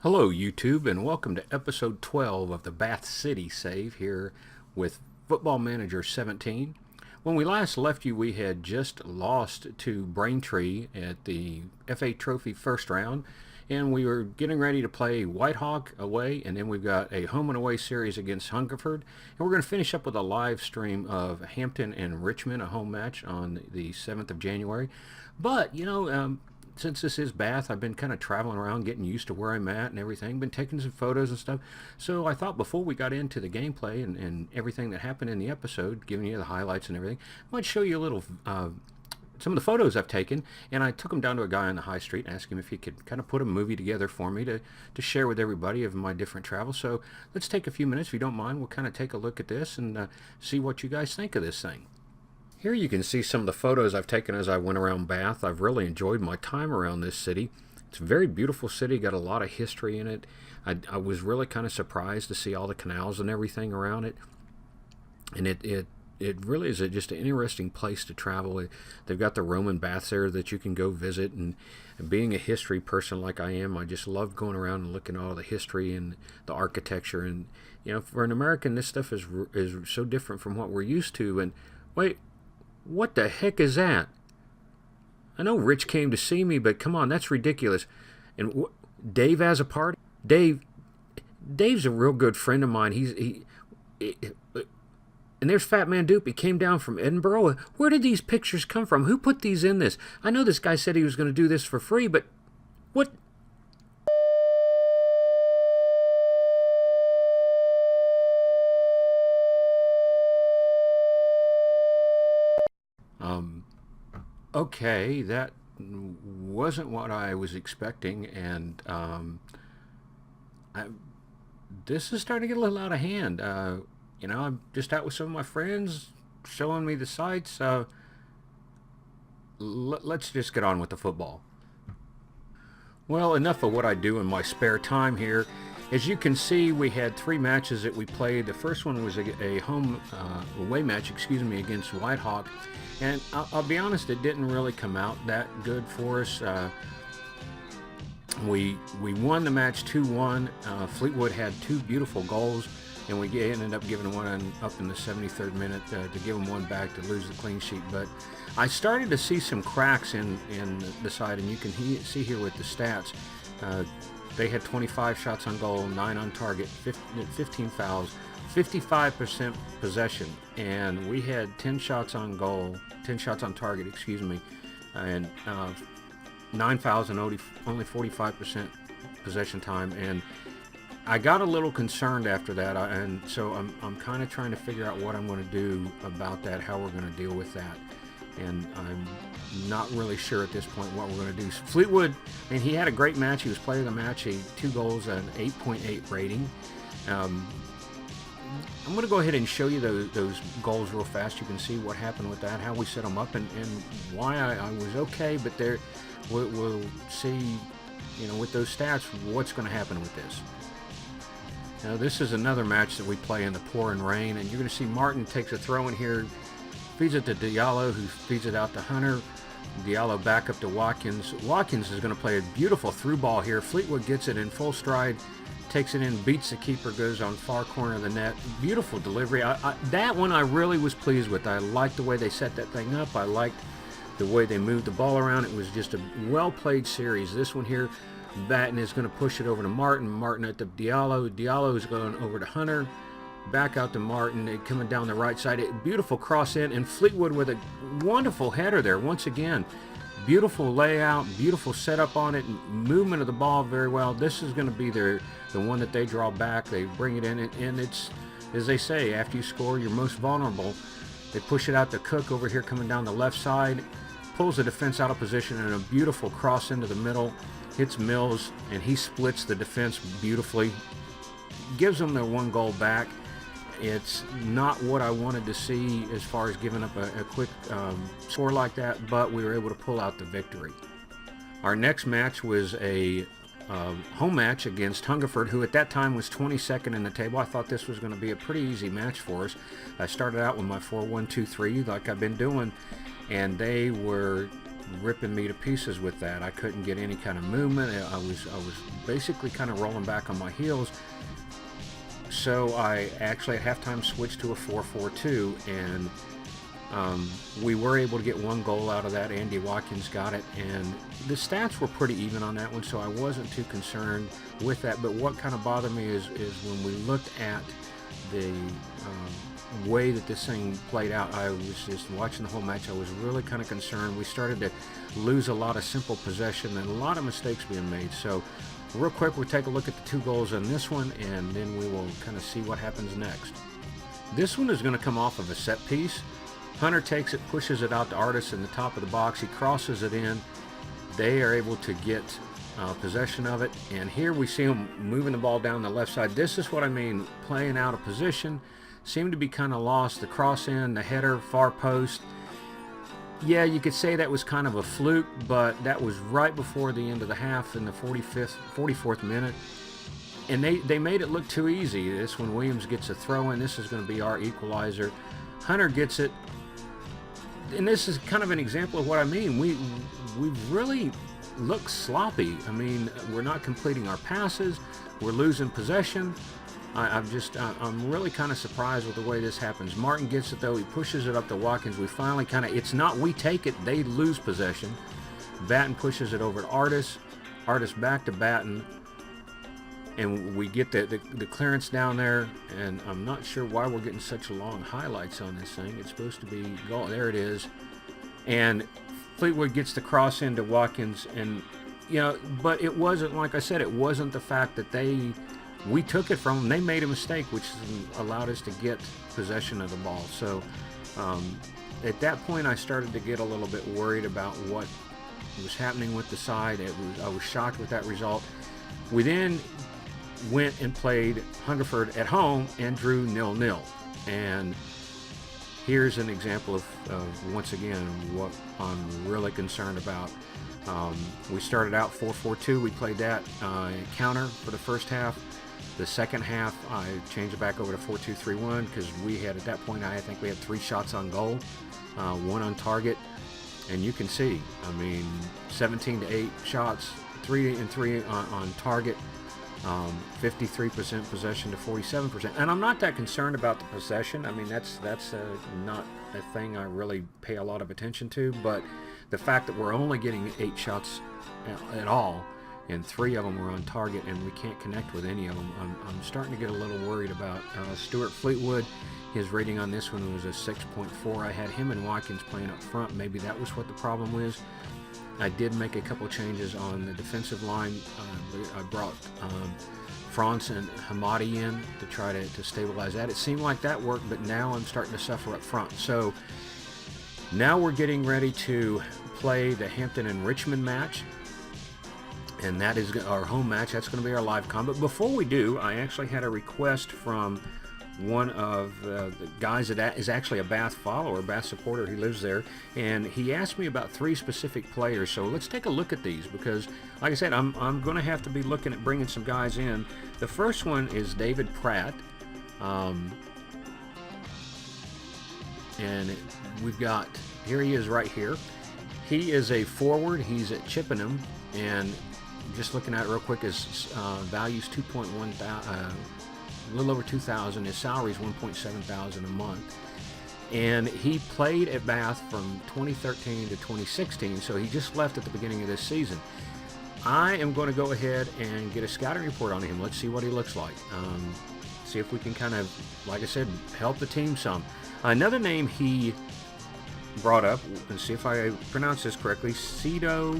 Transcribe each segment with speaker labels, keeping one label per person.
Speaker 1: Hello, YouTube, and welcome to episode 12 of the Bath City Save here with Football Manager 17. When we last left you, we had just lost to Braintree at the FA Trophy first round, and we were getting ready to play Whitehawk away, and then we've got a home and away series against Hungerford, and we're going to finish up with a live stream of Hampton and Richmond, a home match on the 7th of January. But, since this is Bath, I've been kind of traveling around, getting used to where I'm at and everything, been taking some photos and stuff. So I thought before we got into the gameplay and everything that happened in the episode, giving you the highlights and everything, I might show you a little, some of the photos I've taken. And I took them down to a guy on the high street and asked him if he could kind of put a movie together for me to share with everybody of my different travels. So let's take a few minutes, if you don't mind. We'll kind of take a look at this and see what you guys think of this thing. Here you can see some of the photos I've taken as I went around Bath. I've really enjoyed my time around this city. It's a very beautiful city, got a lot of history in it. I was really kind of surprised to see all the canals and everything around it. And it really is just an interesting place to travel. They've got the Roman baths there that you can go visit. And being a history person like I am, I just love going around and looking at all the history and the architecture. And, for an American, this stuff is so different from what we're used to. And wait, what the heck is that? I know Rich came to see me, but come on, that's ridiculous. And DaveAzzopardi? Dave's a real good friend of mine. And there's Fat Man Doop. He came down from Edinburgh. Where did these pictures come from? Who put these in this? I know this guy said he was going to do this for free, but what? Okay, that wasn't what I was expecting, and this is starting to get a little out of hand. I'm just out with some of my friends, showing me the sights. Let's just get on with the football. Well, enough of what I do in my spare time here. As you can see, we had 3 matches that we played. The first one was a home away match, against Whitehawk. And I'll be honest, it didn't really come out that good for us. We won the match 2-1. Fleetwood had 2 beautiful goals, and we ended up giving one up in the 73rd minute to give them one back to lose the clean sheet. But I started to see some cracks in the side, and you can see here with the stats. They had 25 shots on goal, 9 on target, 15 fouls, 55% possession, and we had 10 shots on target, and 9 fouls and only 45% possession time. And I got a little concerned after that, and so I'm kind of trying to figure out what I'm going to do about that, how we're going to deal with that. And I'm not really sure at this point what we're going to do. Fleetwood, and he had a great match. He was player of the match, 2 goals, an 8.8 rating. I'm going to go ahead and show you those goals real fast. You can see what happened with that, how we set them up, and why I was okay. But we'll see, with those stats, what's going to happen with this. Now, this is another match that we play in the pouring rain, and you're going to see Martin takes a throw in here, feeds it to Diallo, who feeds it out to Hunter. Diallo back up to Watkins. Watkins is going to play a beautiful through ball here. Fleetwood gets it in full stride, takes it in, beats the keeper, goes on far corner of the net. Beautiful delivery. That one I really was pleased with. I liked the way they set that thing up. I liked the way they moved the ball around. It was just a well-played series. This one here, Batten is going to push it over to Martin. Martin at the Diallo. Diallo is going over to Hunter. Back out to Martin, coming down the right side. Beautiful cross in, and Fleetwood with a wonderful header there once again. Beautiful layout, beautiful setup on it, movement of the ball very well. This is going to be the one that they draw back. They bring it in, and it's, as they say, after you score, you're most vulnerable. They push it out to Cook over here coming down the left side, pulls the defense out of position, and a beautiful cross into the middle. Hits Mills, and he splits the defense beautifully. Gives them their 1 goal back. It's not what I wanted to see as far as giving up a quick score like that, but we were able to pull out the victory. Our next match was a home match against Hungerford, who at that time was 22nd in the table. I thought this was going to be a pretty easy match for us. I started out with my 4-1-2-3 like I've been doing, and they were ripping me to pieces with that. I couldn't get any kind of movement. I was basically kind of rolling back on my heels. So I actually at halftime switched to a 4-4-2, and we were able to get one goal out of that. Andy Watkins got it, and the stats were pretty even on that one, so I wasn't too concerned with that. But what kind of bothered me is when we looked at the way that this thing played out. I was just watching the whole match. I was really kind of concerned. We started to lose a lot of simple possession and a lot of mistakes being made. So real quick, we'll take a look at the 2 goals in this one, and then we will kind of see what happens next. This one is going to come off of a set piece. Hunter takes it, pushes it out to Artis in the top of the box. He crosses it in. They are able to get possession of it, and here we see him moving the ball down the left side. This is what I mean, playing out of position. Seemed to be kind of lost. The cross in, the header, far post. Yeah, you could say that was kind of a fluke, but that was right before the end of the half in the 44th minute. And they made it look too easy. This when Williams gets a throw in, this is going to be our equalizer. Hunter gets it. And this is kind of an example of what I mean. We really look sloppy. I mean, we're not completing our passes. We're losing possession. I'm really kind of surprised with the way this happens. Martin gets it though. He pushes it up to Watkins. We finally kind of, it's not we take it, they lose possession. Batten pushes it over to Artis. Artis back to Batten. And we get the clearance down there, and I'm not sure why we're getting such long highlights on this thing. It's supposed to be goal. There it is. And Fleetwood gets the cross into Watkins, and but it wasn't, like I said, it wasn't the fact that we took it from them. They made a mistake, which allowed us to get possession of the ball. So at that point, I started to get a little bit worried about what was happening with the side. I was shocked with that result. We then went and played Hungerford at home and drew 0-0. And here's an example of once again, what I'm really concerned about. We started out 4-4-2. We played that counter for the first half. The second half, I changed it back over to 4-2-3-1 because we had, at that point, I think we had 3 shots on goal, 1 on target. And you can see, I mean, 17-8 shots, 3 and 3 on target. 53% possession to 47%, and I'm not that concerned about the possession. I mean, that's not a thing I really pay a lot of attention to, but the fact that we're only getting 8 shots at all, and 3 of them were on target, and we can't connect with any of them, I'm starting to get a little worried about. Stuart Fleetwood, his rating on this one was a 6.4. I had him and Watkins playing up front. Maybe that was what the problem was. I did make a couple changes on the defensive line. I brought Franz and Hamadi in to try to stabilize that. It seemed like that worked, but now I'm starting to suffer up front. So now we're getting ready to play the Hampton and Richmond match, and that is our home match. That's going to be our live com. But before we do, I actually had a request from one of the guys that is actually a Bath follower, Bath supporter. He lives there, and he asked me about 3 specific players. So let's take a look at these, because like I said, I'm going to have to be looking at bringing some guys in. The first one is David Pratt, and we've got, here he is right here. He is a forward. He's at Chippenham, and just looking at it real quick, his value's 2.1 a little over 2,000. His salary is 1.7 thousand a month, and he played at Bath from 2013 to 2016. So he just left at the beginning of this season. I am going to go ahead and get a scouting report on him. Let's see what he looks like. See if we can kind of, like I said, help the team some. Another name he brought up, let's see if I pronounce this correctly, Cito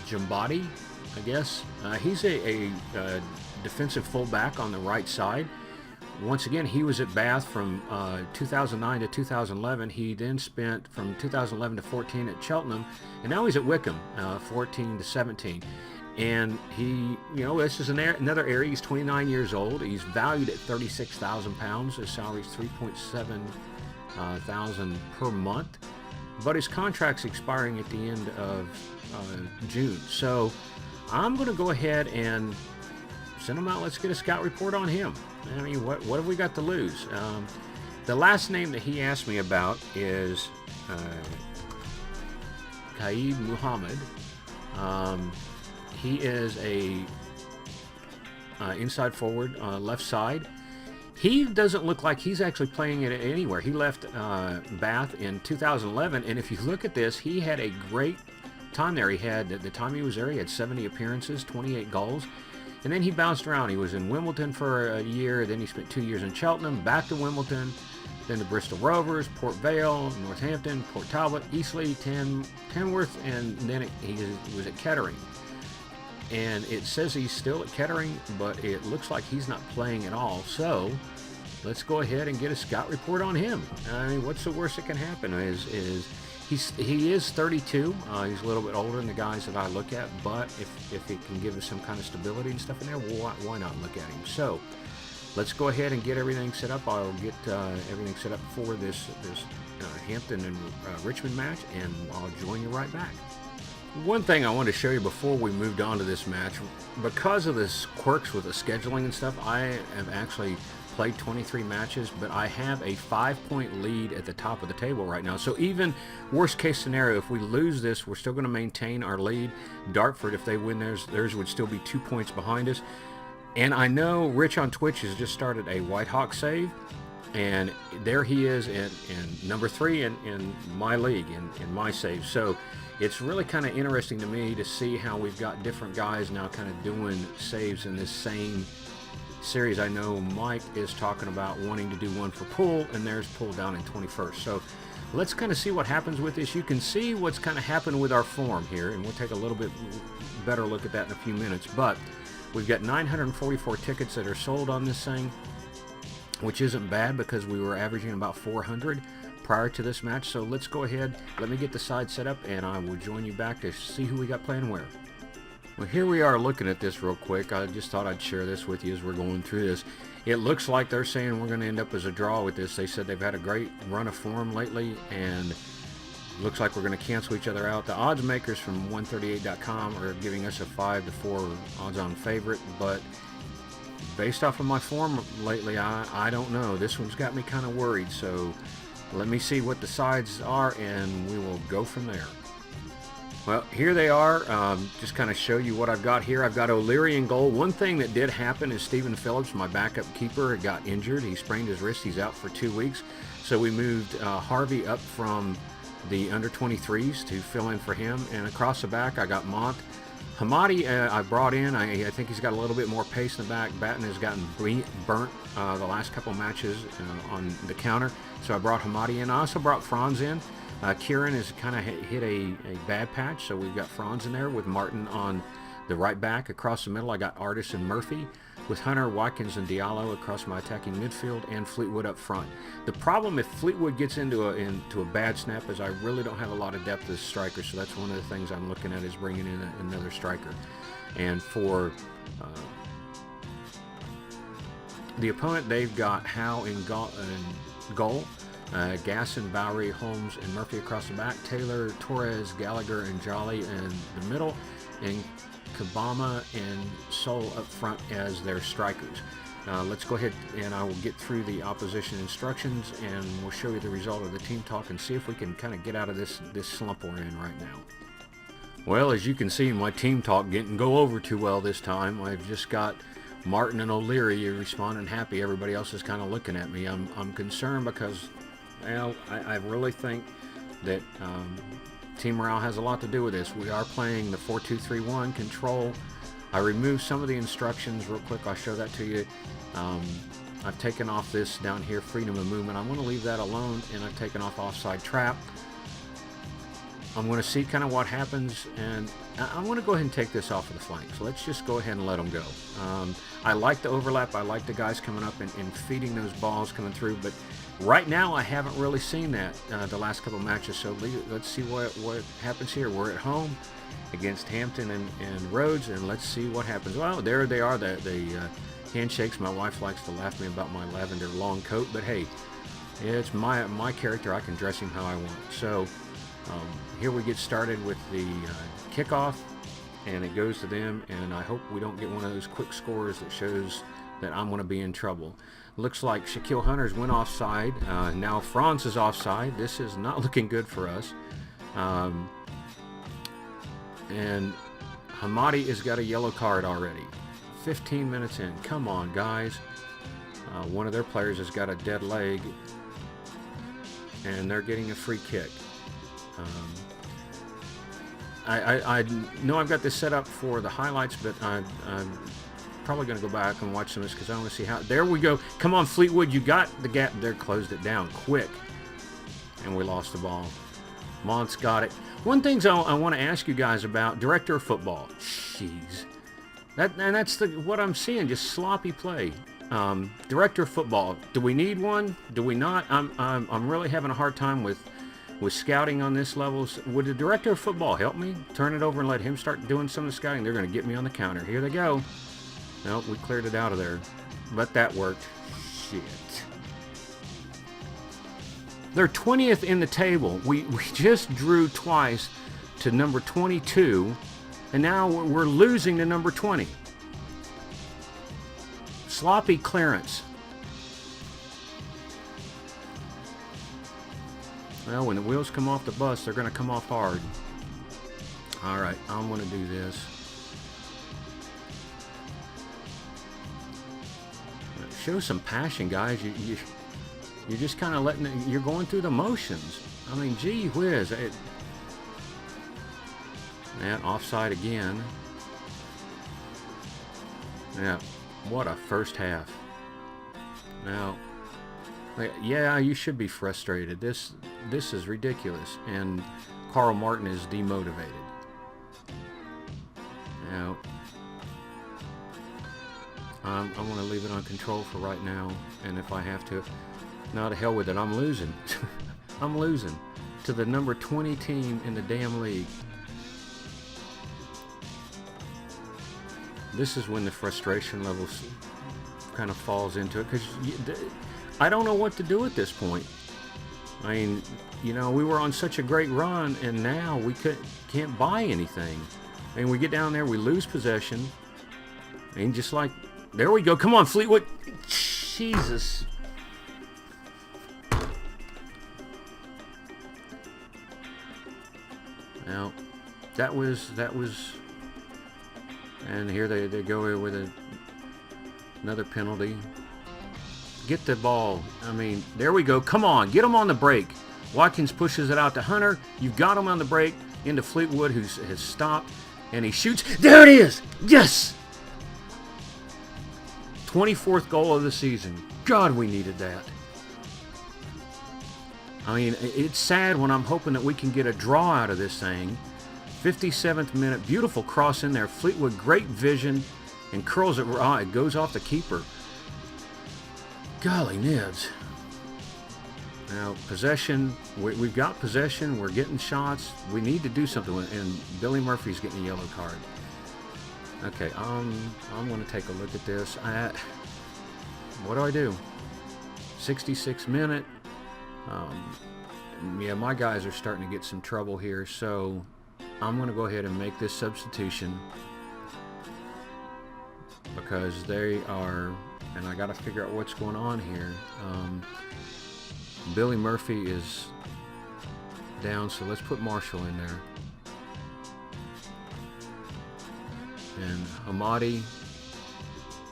Speaker 1: Jambati, I guess. He's a defensive fullback on the right side. Once again, he was at Bath from 2009 to 2011. He then spent from 2011 to 14 at Cheltenham, and now he's at Wickham, 14 to 17. And he, this is another area. He's 29 years old. He's valued at £36,000. His salary is $3.7 thousand per month, but his contract's expiring at the end of June. So I'm going to go ahead and send him out. Let's get a scout report on him. I mean, what have we got to lose? The last name that he asked me about is Kaid Muhammad. He is a inside forward, left side. He doesn't look like he's actually playing it anywhere. He left Bath in 2011, and if you look at this, he had a great time there. He had, at the time he was there, he had 70 appearances, 28 goals, and then he bounced around. He was in Wimbledon for a year, then he spent 2 years in Cheltenham, back to Wimbledon, then to Bristol Rovers, Port Vale, Northampton, Port Talbot, Eastleigh, Tamworth, and then he was at Kettering. And it says he's still at Kettering, but it looks like he's not playing at all. So let's go ahead and get a scout report on him. I mean, what's the worst that can happen? He is 32. He's a little bit older than the guys that I look at, but if he can give us some kind of stability and stuff in there, why not look at him? So let's go ahead and get everything set up. I'll get everything set up for this Hampton and Richmond match, and I'll join you right back. One thing I wanted to show you before we moved on to this match, because of this quirks with the scheduling and stuff, I have actually played 23 matches, but I have a 5-point lead at the top of the table right now. So even worst case scenario, if we lose this, we're still going to maintain our lead. Dartford, if they win theirs would still be 2 points behind us. And I know Rich on Twitch has just started a White Hawk save, and there he is in number 3 in my league, in my save. So it's really kind of interesting to me to see how we've got different guys now kind of doing saves in this same series. I know Mike is talking about wanting to do one for Poole, and there's Poole down in 21st. So let's kind of see what happens with this. You can see what's kind of happened with our form here, and we'll take a little bit better look at that in a few minutes. But we've got 944 tickets that are sold on this thing, which isn't bad because we were averaging about 400 prior to this match. So let's go ahead, let me get the side set up, and I will join you back to see who we got playing where. Well, here we are looking at this real quick. I just thought I'd share this with you as we're going through this. It looks like they're saying we're going to end up as a draw with this. They said they've had a great run of form lately, and looks like we're going to cancel each other out. The odds makers from 138.com are giving us a 5-4 odds-on favorite, but based off of my form lately, I don't know. This one's got me kind of worried, so let me see what the sides are, and we will go from there. Well, here they are. Just kind of show you what I've got here. I've got O'Leary in goal. One thing that did happen is Stephen Phillips, my backup keeper, got injured. He sprained his wrist. He's out for 2 weeks. So we moved Harvey up from the under-23s to fill in for him. And across the back, I got Mont. Hamadi, I brought in. I think he's got a little bit more pace in the back. Batten has gotten burnt the last couple matches on the counter. So I brought Hamadi in. I also brought Franz in. Kieran has kind of hit a bad patch, so we've got Franz in there with Martin on the right back. Across the middle, I got Artis and Murphy with Hunter, Watkins, and Diallo across my attacking midfield, and Fleetwood up front. The problem if Fleetwood gets into a bad snap is I really don't have a lot of depth as striker, so that's one of the things I'm looking at is bringing in another striker. And for the opponent, they've got Howe in goal. Gasson, Bowery, Holmes, and Murphy across the back. Taylor, Torres, Gallagher, and Jolly in the middle. And Kabama and Sol up front as their strikers. Let's go ahead and I will get through the opposition instructions, and we'll show you the result of the team talk and see if we can kind of get out of this slump we're in right now. Well, as you can see, my team talk didn't go over too well this time. I've just got Martin and O'Leary responding happy. Everybody else is kind of looking at me. I'm concerned because, well, I really think that team morale has a lot to do with this. We are playing the 4-2-3-1 control. I removed some of the instructions real quick. I'll show that to you. I've taken off this down here, freedom of movement. I'm going to leave that alone, and I've taken off offside trap. I'm going to see kind of what happens, and I'm going to go ahead and take this off of the flanks. Let's just go ahead and let them go. I like the overlap. I like the guys coming up and feeding those balls coming through, but right now I haven't really seen that the last couple of matches, so let's see what happens here. We're at home against Hampton and Rhodes, and let's see what happens. Well, there they are, the handshakes. My wife likes to laugh at me about my lavender long coat, but hey, it's my character. I can dress him how I want. So here we get started with the kickoff, and it goes to them, and I hope we don't get one of those quick scores that shows that I'm going to be in trouble. Looks like Shaquille Hunter's went offside. Now Franz is offside. This is not looking good for us. And Hamadi has got a yellow card already. 15 minutes in. Come on, guys. One of their players has got a dead leg, and they're getting a free kick. I know I've got this set up for the highlights, but I'm probably going to go back and watch some of this because I want to see how. There we go. Come on, Fleetwood. You got the gap there. Closed it down quick, and we lost the ball. Mont's got it. One thing I want to ask you guys about, director of football. Jeez. That's what I'm seeing, just sloppy play. Director of football, do we need one? Do we not? I'm really having a hard time with scouting on this level. Would the director of football help me? Turn it over and let him start doing some of the scouting. They're going to get me on the counter. Here they go. Nope, we cleared it out of there. But that worked. Shit. They're 20th in the table. We just drew twice to number 22, and now we're losing to number 20. Sloppy clearance. Well, when the wheels come off the bus, they're going to come off hard. All right, I'm going to do this. Show some passion, guys. You're just kind of letting it, you're going through the motions. I mean, gee whiz. And offside again. Yeah, what a first half. Now, yeah, you should be frustrated. This is ridiculous, and Carl Martin is demotivated. Now, I'm going to leave it on control for right now, and if I have to, now to hell with it. I'm losing. I'm losing to the number 20 team in the damn league. This is when the frustration level kind of falls into it, because I don't know what to do at this point. I mean, you know, we were on such a great run, and now we can't buy anything. I mean, we get down there, we lose possession, and just like, there we go. Come on, Fleetwood. Jesus. Now, that was, and here they go with another penalty. Get the ball. I mean, there we go. Come on, get him on the break. Watkins pushes it out to Hunter. You've got him on the break into Fleetwood, who has stopped, and he shoots. There it is. Yes. 24th goal of the season. God, we needed that. I mean, it's sad when I'm hoping that we can get a draw out of this thing. 57th minute, beautiful cross in there. Fleetwood, great vision, and curls it. It goes off the keeper. Golly nids. Now, possession. We've got possession. We're getting shots. We need to do something. And Billy Murphy's getting a yellow card. Okay, I'm going to take a look at this. What do? 66th minute. Yeah, my guys are starting to get some trouble here, so I'm going to go ahead and make this substitution because they are, and I got to figure out what's going on here. Billy Murphy is down, so let's put Marshall in there. And Hamadi,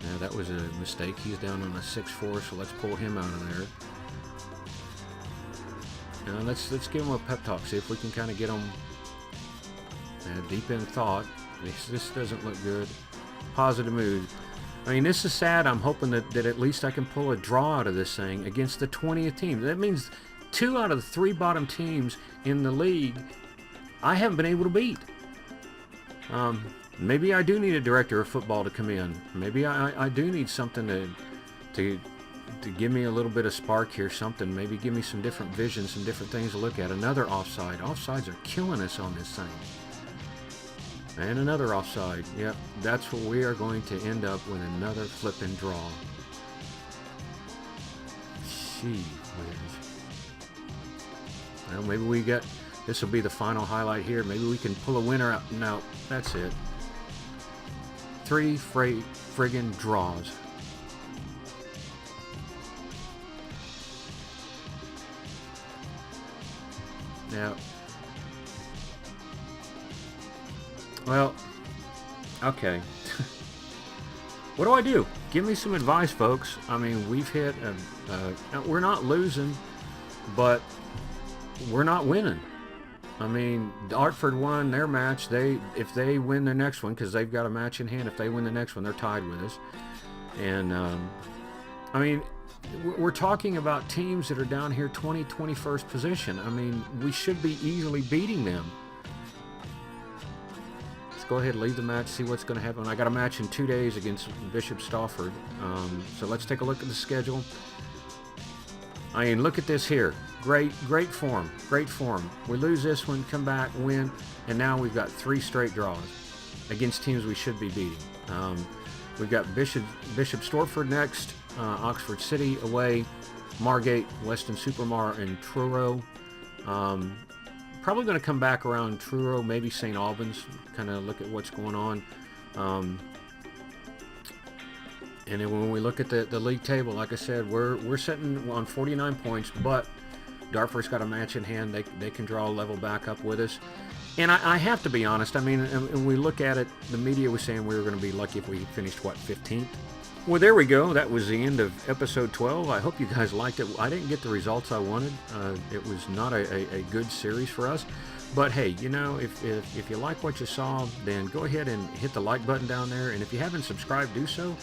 Speaker 1: yeah, that was a mistake. He's down on a 6-4, so let's pull him out of there. Now let's give him a pep talk, see if we can kind of get him deep in thought. This doesn't look good. Positive mood. I mean, this is sad. I'm hoping that at least I can pull a draw out of this thing against the 20th team. That means 2 out of the 3 bottom teams in the league I haven't been able to beat. Maybe I do need a director of football to come in. Maybe I do need something to give me a little bit of spark here, something. Maybe give me some different visions, some different things to look at. Another offside. Offsides are killing us on this thing. And another offside. Yep, that's what we are going to end up with, another flipping draw. Gee whiz. Well, maybe we got, this will be the final highlight here. Maybe we can pull a winner out. No, that's it. 3 friggin' draws. Yeah. Well, okay. What do I do? Give me some advice, folks. I mean, we've hit we're not losing, but we're not winning. I mean, Dartford won their match. If they win their next one, because they've got a match in hand, if they win the next one, they're tied with us. And I mean, we're talking about teams that are down here 21st position. I mean, we should be easily beating them. Let's go ahead and leave the match, see what's going to happen. I got a match in 2 days against Bishop Stafford. So let's take a look at the schedule. I mean, look at this here. Great form. We lose this one, come back, win, and now we've got 3 straight draws against teams we should be beating. We've got Bishop Stortford next, Oxford City away, Margate, Weston-super-Mare, and Truro. Probably going to come back around Truro, maybe St. Albans, kind of look at what's going on. And then when we look at the league table, like I said, we're sitting on 49 points, but Dartford's got a match in hand. They can draw a level back up with us. And I have to be honest. I mean, when we look at it, the media was saying we were going to be lucky if we finished, 15th? Well, there we go. That was the end of episode 12. I hope you guys liked it. I didn't get the results I wanted. It was not a good series for us. But hey, you know, if you like what you saw, then go ahead and hit the like button down there. And if you haven't subscribed, do so.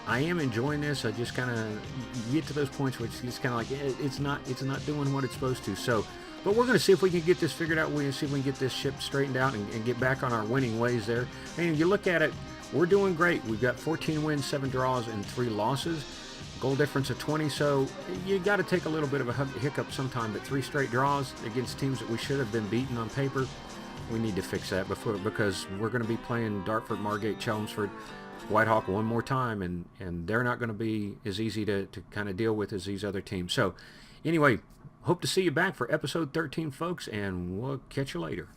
Speaker 1: I am enjoying this. I just kind of get to those points which it's kind of like it's not doing what it's supposed to. So, but we're going to see if we can get this figured out. We're going to see if we can get this ship straightened out and get back on our winning ways there. And you look at it, we're doing great. We've got 14 wins, 7 draws, and 3 losses. Goal difference of 20. So you got to take a little bit of a hiccup sometime. But 3 straight draws against teams that we should have been beaten on paper. We need to fix that because we're going to be playing Dartford, Margate, Chelmsford, Whitehawk one more time, and they're not going to be as easy to kind of deal with as these other teams. So anyway, hope to see you back for episode 13, folks, and we'll catch you later.